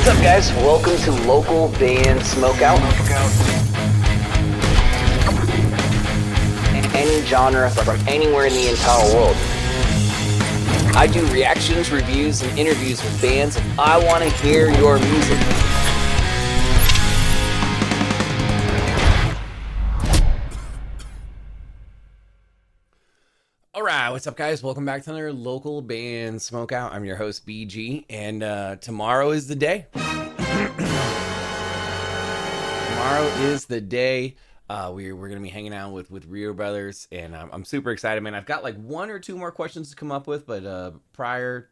up, guys? Welcome to local band Smokeout. Any genre from anywhere in the entire world. I do reactions, reviews, and interviews with bands, and I want to hear your music. Alright, what's up, guys? Welcome back to another local band Smokeout. I'm your host, BG, and tomorrow is the day. Tomorrow is the day. We're going to be hanging out with Rio Brothers, and I'm super excited, man. I've got like one or two more questions to come up with, but right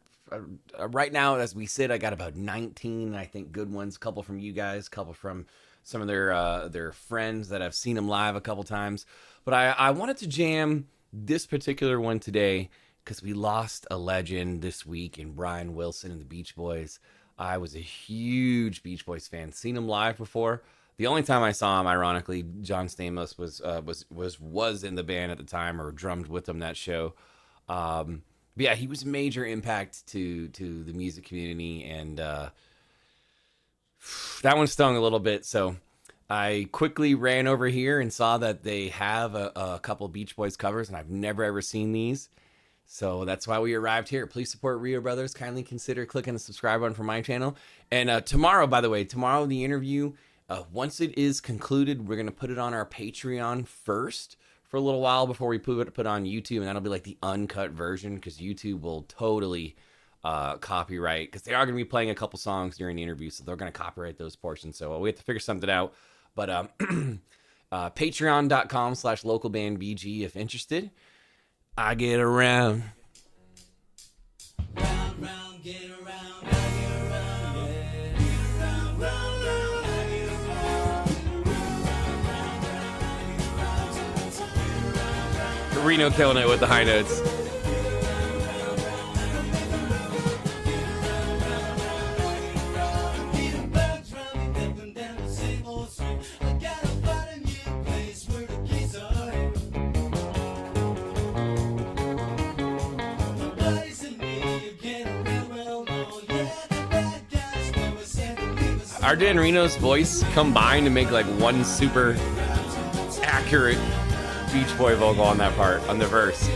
now, as we sit, I got about 19, I think, good ones. A couple from you guys, a couple from some of their friends that I've seen them live a couple times. But I wanted to jam this particular one today because we lost a legend this week in Brian Wilson and the Beach Boys. I was a huge Beach Boys fan, seen them live before. The only time I saw him, ironically, John Stamos was in the band at the time, or drummed with them that show. But yeah, he was a major impact to the music community, and that one stung a little bit. So I quickly ran over here and saw that they have a couple Beach Boys covers, and I've never ever seen these. So that's why we arrived here. Please support Rio Brothers. Kindly consider clicking the subscribe button for my channel. And tomorrow, by the way, the interview, once it is concluded, we're going to put it on our Patreon first for a little while before we put it on YouTube. And that'll be like the uncut version, because YouTube will totally copyright, because they are going to be playing a couple songs during the interview. So they're going to copyright those portions. So we have to figure something out. But patreon.com/localbandbg if interested. I get around. Round, round, get around, I get around, yeah. Round, round, round, I get around. Reno killing it with the high notes. Our Dan Reno's voice combined to make like one super accurate Beach Boy vocal on that part, on the verse.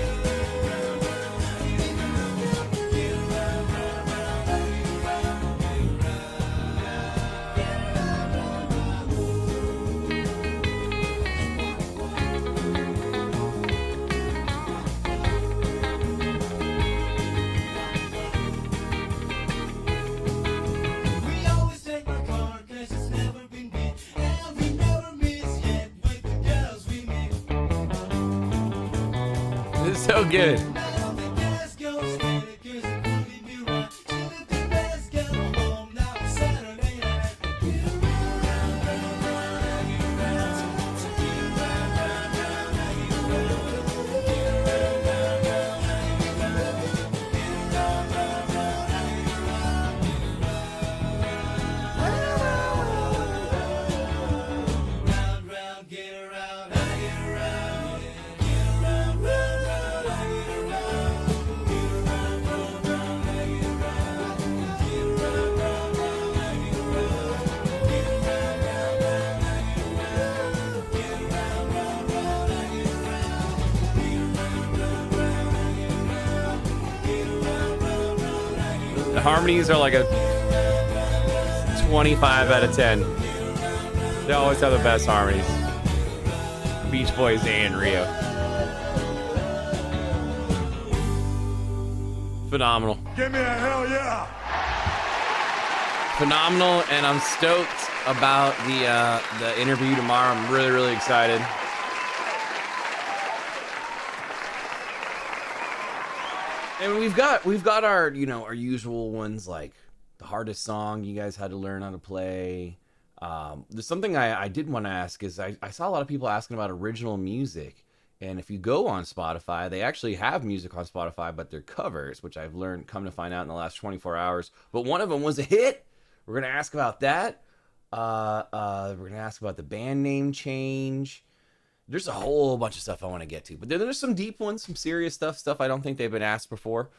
This is so good. The harmonies are like a 25 out of 10. They always have the best harmonies. Beach Boys and Rio. Phenomenal. Give me a hell yeah! Phenomenal, and I'm stoked about the interview tomorrow. I'm really, really excited. And we've got our, our usual ones, like the hardest song you guys had to learn how to play. There's something I did want to ask is I saw a lot of people asking about original music. And if you go on Spotify, they actually have music on Spotify, but they're covers, which I've come to find out in the last 24 hours. But one of them was a hit. We're going to ask about that. We're going to ask about the band name change. There's a whole bunch of stuff I want to get to, but there's some deep ones, some serious stuff I don't think they've been asked before.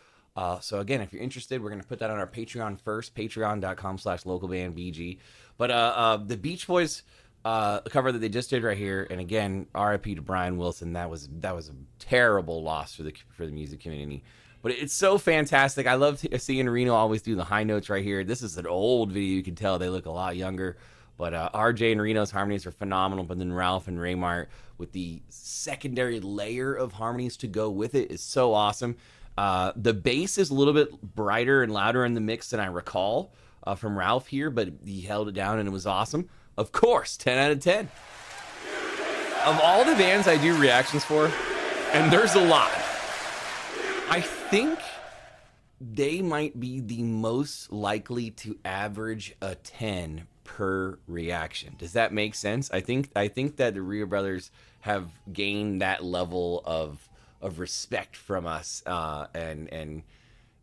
So again, if you're interested, we're gonna put that on our Patreon first, patreon.com/localbandbg. But the Beach Boys cover that they just did right here, and again, RIP to Brian Wilson. That was a terrible loss for the music community. But it's so fantastic. I love seeing Reno always do the high notes right here. This is an old video. You can tell they look a lot younger. But RJ and Reno's harmonies are phenomenal. But then Ralph and Raymart with the secondary layer of harmonies to go with it is so awesome. The bass is a little bit brighter and louder in the mix than I recall from Ralph here, but he held it down and it was awesome. Of course, 10 out of 10. Of all the bands I do reactions for, and there's a lot, I think they might be the most likely to average a 10 per reaction. Does that make sense? I think that the Rio Brothers have gained that level of respect from us, and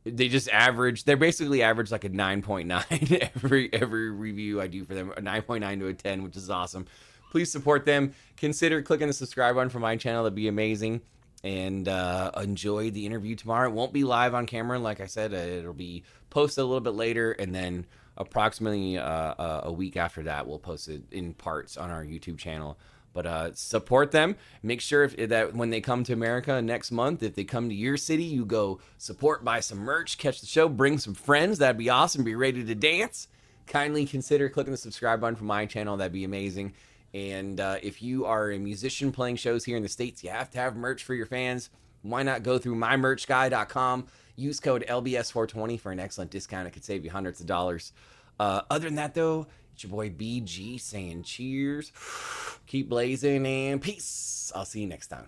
they just average. They're basically average like a 9.9 every review I do for them, a 9.9 to a 10, which is awesome. Please support them. Consider clicking the subscribe button for my channel. That'd be amazing. And enjoy the interview tomorrow. It won't be live on camera, like I said. It'll be posted a little bit later, and then approximately a week after that, we'll post it in parts on our YouTube channel. But support them. Make sure that when they come to America next month, if they come to your city, you go support, buy some merch, catch the show, bring some friends. That'd be awesome. Be ready to dance. Kindly consider clicking the subscribe button for my channel. That'd be amazing. And if you are a musician playing shows here in the States, you have to have merch for your fans. Why not go through mymerchguy.com, use code LBS420 for an excellent discount. It could save you hundreds of dollars. Other than that, though, it's your boy BG saying cheers, keep blazing, and peace. I'll see you next time.